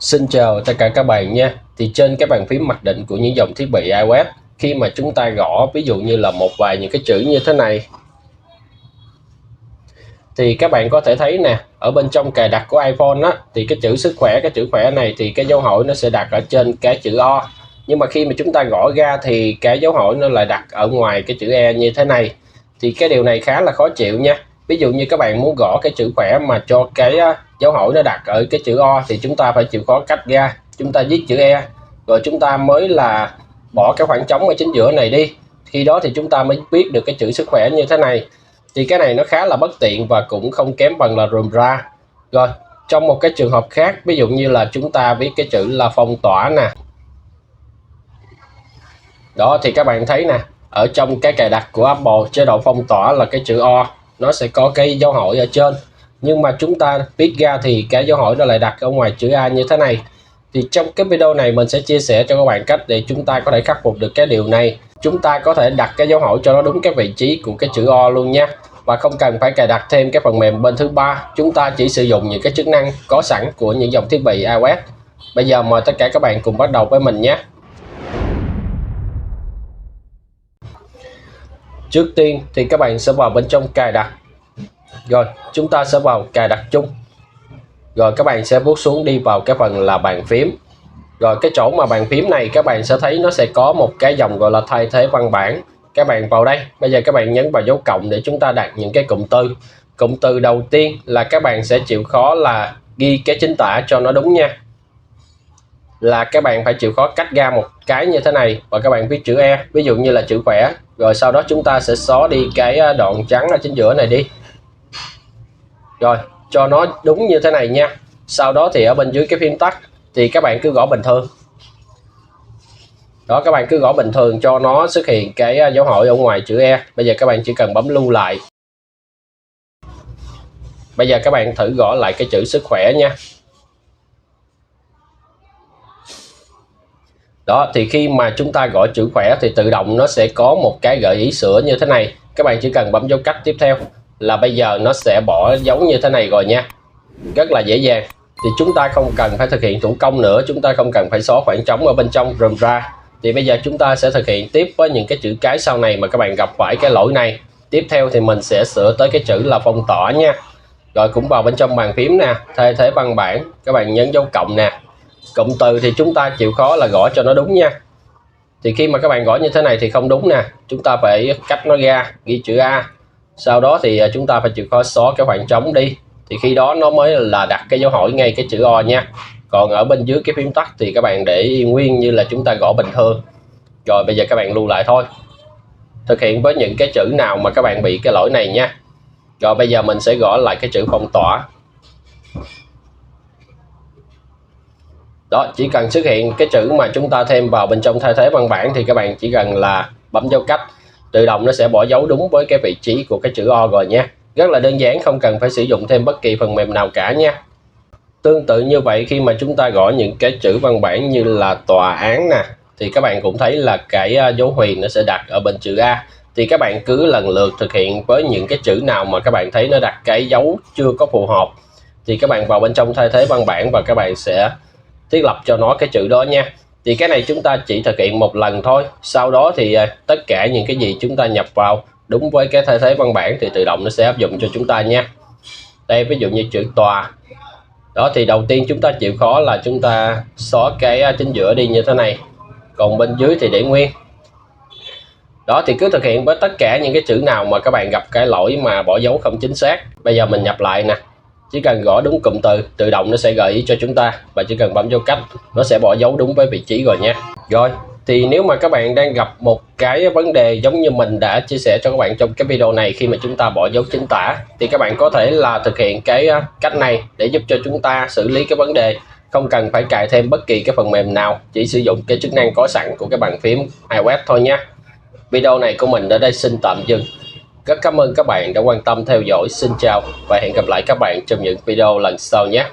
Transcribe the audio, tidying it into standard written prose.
Xin chào tất cả các bạn nha. Thì trên cái bàn phím mặc định của những dòng thiết bị iOS, khi mà chúng ta gõ ví dụ như là một vài những cái chữ như thế này, thì các bạn có thể thấy nè, ở bên trong cài đặt của iPhone á, thì cái chữ sức khỏe, cái chữ khỏe này thì cái dấu hỏi nó sẽ đặt ở trên cái chữ O. Nhưng mà khi mà chúng ta gõ ra thì cái dấu hỏi nó lại đặt ở ngoài cái chữ E như thế này. Thì cái điều này khá là khó chịu nha. Ví dụ như các bạn muốn gõ cái chữ khỏe mà cho cái dấu hỏi nó đặt ở cái chữ O thì chúng ta phải chịu khó cách ra, chúng ta viết chữ E, rồi chúng ta mới là bỏ cái khoảng trống ở chính giữa này đi. Khi đó thì chúng ta mới viết được cái chữ sức khỏe như thế này. Thì cái này nó khá là bất tiện và cũng không kém phần là rườm ra. Rồi, trong một cái trường hợp khác, ví dụ như là chúng ta viết cái chữ là phong tỏa nè. Đó thì các bạn thấy nè, ở trong cái cài đặt của Apple, chế độ phong tỏa là cái chữ O, nó sẽ có cái dấu hỏi ở trên. Nhưng mà chúng ta viết ra thì cái dấu hỏi nó lại đặt ở ngoài chữ A như thế này. Thì trong cái video này mình sẽ chia sẻ cho các bạn cách để chúng ta có thể khắc phục được cái điều này. Chúng ta có thể đặt cái dấu hỏi cho nó đúng cái vị trí của cái chữ O luôn nha. Và không cần phải cài đặt thêm cái phần mềm bên thứ ba, chúng ta chỉ sử dụng những cái chức năng có sẵn của những dòng thiết bị iOS. Bây giờ mời tất cả các bạn cùng bắt đầu với mình nhé. Trước tiên thì các bạn sẽ vào bên trong cài đặt. Rồi chúng ta sẽ vào cài đặt chung. Rồi các bạn sẽ vuốt xuống đi vào cái phần là bàn phím. Rồi cái chỗ mà bàn phím này các bạn sẽ thấy nó sẽ có một cái dòng gọi là thay thế văn bản. Các bạn vào đây, bây giờ các bạn nhấn vào dấu cộng để chúng ta đặt những cái cụm từ. Cụm từ đầu tiên là các bạn sẽ chịu khó là ghi cái chính tả cho nó đúng nha. Là các bạn phải chịu khó cắt ra một cái như thế này và các bạn viết chữ E, ví dụ như là chữ khỏe. Rồi sau đó chúng ta sẽ xóa đi cái đoạn trắng ở chính giữa này đi. Rồi cho nó đúng như thế này nha. Sau đó thì ở bên dưới cái phím tắt thì các bạn cứ gõ bình thường. Đó, các bạn cứ gõ bình thường cho nó xuất hiện cái dấu hỏi ở ngoài chữ E. Bây giờ các bạn chỉ cần bấm lưu lại. Bây giờ các bạn thử gõ lại cái chữ sức khỏe nha. Đó thì khi mà chúng ta gõ chữ khỏe thì tự động nó sẽ có một cái gợi ý sửa như thế này. Các bạn chỉ cần bấm dấu cách tiếp theo là bây giờ nó sẽ bỏ dấu như thế này rồi nha. Rất là dễ dàng. Thì chúng ta không cần phải thực hiện thủ công nữa, chúng ta không cần phải xóa khoảng trống ở bên trong rườm ra. Thì bây giờ chúng ta sẽ thực hiện tiếp với những cái chữ cái sau này mà các bạn gặp phải cái lỗi này. Tiếp theo thì mình sẽ sửa tới cái chữ là phong tỏa nha. Rồi cũng vào bên trong bàn phím nè, thay thế văn bản, các bạn nhấn dấu cộng nè. Cụm từ thì chúng ta chịu khó là gõ cho nó đúng nha. Thì khi mà các bạn gõ như thế này thì không đúng nè, chúng ta phải cắt nó ra, ghi chữ A. Sau đó thì chúng ta phải chịu khó xóa cái khoảng trống đi. Thì khi đó nó mới là đặt cái dấu hỏi ngay cái chữ O nha. Còn ở bên dưới cái phím tắt thì các bạn để yên nguyên như là chúng ta gõ bình thường. Rồi bây giờ các bạn lưu lại thôi. Thực hiện với những cái chữ nào mà các bạn bị cái lỗi này nha. Rồi bây giờ mình sẽ gõ lại cái chữ phong tỏa. Đó, chỉ cần xuất hiện cái chữ mà chúng ta thêm vào bên trong thay thế văn bản thì các bạn chỉ cần là bấm dấu cách, tự động nó sẽ bỏ dấu đúng với cái vị trí của cái chữ O rồi nha. Rất là đơn giản, không cần phải sử dụng thêm bất kỳ phần mềm nào cả nha. Tương tự như vậy, khi mà chúng ta gõ những cái chữ văn bản như là tòa án nè, thì các bạn cũng thấy là cái dấu huyền nó sẽ đặt ở bên chữ A. Thì các bạn cứ lần lượt thực hiện với những cái chữ nào mà các bạn thấy nó đặt cái dấu chưa có phù hợp. Thì các bạn vào bên trong thay thế văn bản và các bạn sẽ thiết lập cho nó cái chữ đó nha. Thì cái này chúng ta chỉ thực hiện một lần thôi. Sau đó thì tất cả những cái gì chúng ta nhập vào đúng với cái thay thế văn bản thì tự động nó sẽ áp dụng cho chúng ta nha. Đây ví dụ như chữ tòa. Đó thì đầu tiên chúng ta chịu khó là chúng ta xóa cái chính giữa đi như thế này. Còn bên dưới thì để nguyên. Đó thì cứ thực hiện với tất cả những cái chữ nào mà các bạn gặp cái lỗi mà bỏ dấu không chính xác. Bây giờ mình nhập lại nè. Chỉ cần gõ đúng cụm từ, tự động nó sẽ gợi ý cho chúng ta. Và chỉ cần bấm dấu cách, nó sẽ bỏ dấu đúng với vị trí rồi nha. Rồi, thì nếu mà các bạn đang gặp một cái vấn đề giống như mình đã chia sẻ cho các bạn trong cái video này, khi mà chúng ta bỏ dấu chính tả, thì các bạn có thể là thực hiện cái cách này để giúp cho chúng ta xử lý cái vấn đề. Không cần phải cài thêm bất kỳ cái phần mềm nào, chỉ sử dụng cái chức năng có sẵn của cái bàn phím iOS thôi nha. Video này của mình ở đây xin tạm dừng. Rất cảm ơn các bạn đã quan tâm theo dõi. Xin chào và hẹn gặp lại các bạn trong những video lần sau nhé.